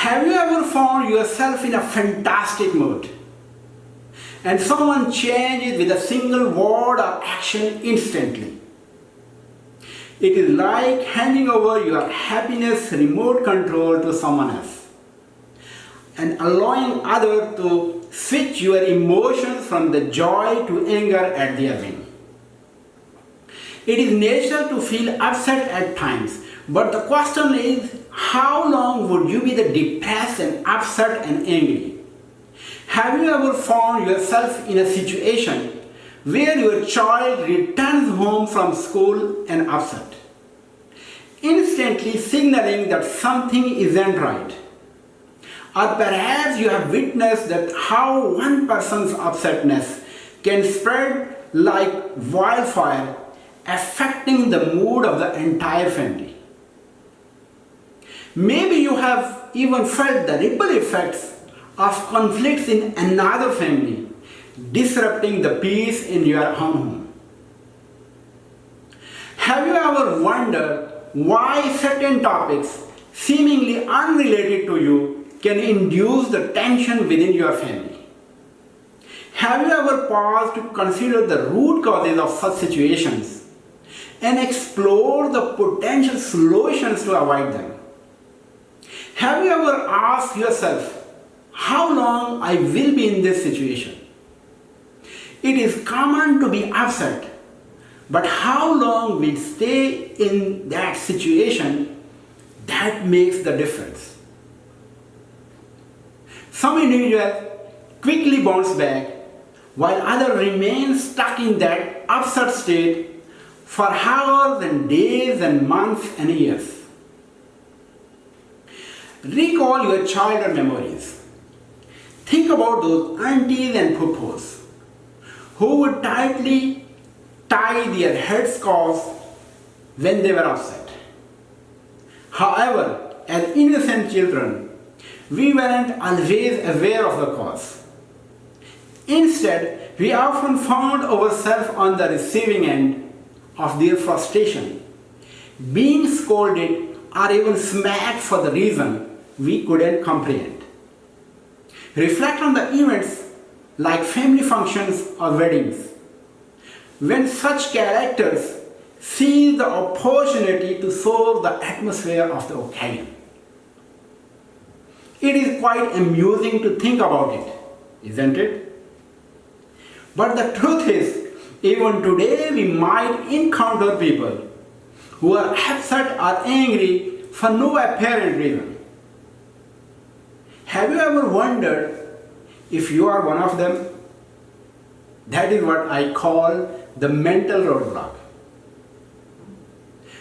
Have you ever found yourself in a fantastic mood and someone changes with a single word or action instantly? It is like handing over your happiness remote control to someone else and allowing others to switch your emotions from the joy to anger at their whim. It is natural to feel upset at times, but the question is, how long would you be depressed and upset and angry? Have you ever found yourself in a situation where your child returns home from school and upset, instantly signaling that something isn't right? Or perhaps you have witnessed that how one person's upsetness can spread like wildfire, affecting the mood of the entire family. Maybe you have even felt the ripple effects of conflicts in another family, disrupting the peace in your own home. Have you ever wondered why certain topics, seemingly unrelated to you, can induce the tension within your family? Have you ever paused to consider the root causes of such situations and explore the potential solutions to avoid them? Have you ever asked yourself, how long I will be in this situation? It is common to be upset, but how long we stay in that situation, that makes the difference. Some individuals quickly bounce back, while others remain stuck in that upset state for hours and days and months and years. Recall your childhood memories. Think about those aunties and pupus who would tightly tie their headscarves when they were upset. However, as innocent children, we weren't always aware of the cause. Instead, we often found ourselves on the receiving end of their frustration, being scolded or even smacked for the reason we couldn't comprehend. Reflect on the events like family functions or weddings, when such characters seize the opportunity to soar the atmosphere of the occasion. It is quite amusing to think about it, isn't it? But the truth is, even today we might encounter people who are upset or angry for no apparent reason. Have you ever wondered if you are one of them? That is what I call the mental roadblock.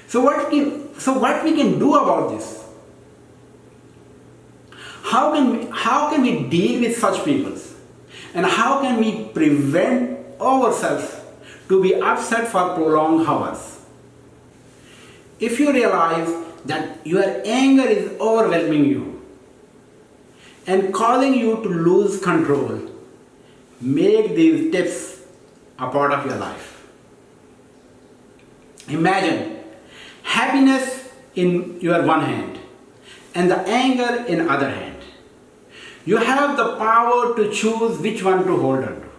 So what we can do about this? How can we deal with such people? And how can we prevent ourselves to be upset for prolonged hours? If you realize that your anger is overwhelming you and causing you to lose control, make these tips a part of your life. Imagine happiness in your one hand and the anger in other hand. You have the power to choose which one to hold on to.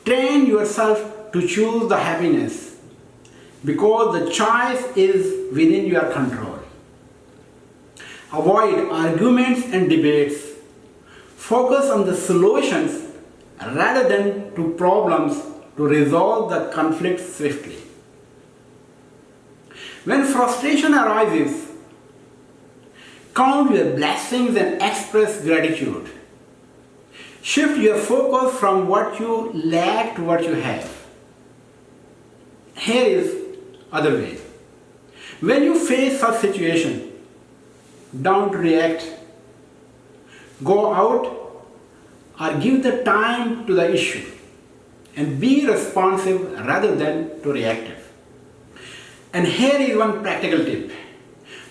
Train yourself to choose the happiness because the choice is within your control. Avoid arguments and debates. Focus on the solutions rather than to problems to resolve the conflict swiftly. When frustration arises, count your blessings and express gratitude. Shift your focus from what you lack to what you have. Here is other way. When you face such situation, don't react. Go out or give the time to the issue and be responsive rather than to reactive. And here is one practical tip.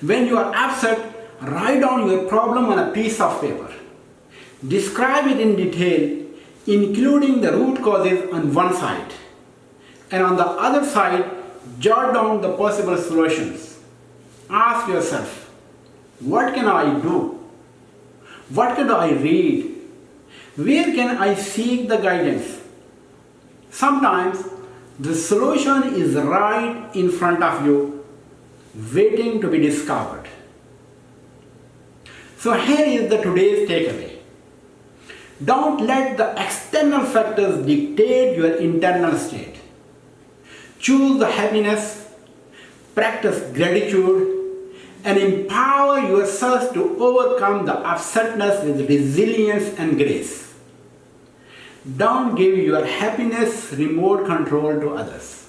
When you are upset, write down your problem on a piece of paper. Describe it in detail, including the root causes on one side, and on the other side, jot down the possible solutions. Ask yourself, What can I do? What can I read? Where can I seek the guidance? Sometimes the solution is right in front of you, waiting to be discovered. So here is the today's takeaway. Don't let the external factors dictate your internal state. Choose the happiness, practice gratitude, and empower yourself to overcome the upsetness with resilience and grace. Don't give your happiness remote control to others.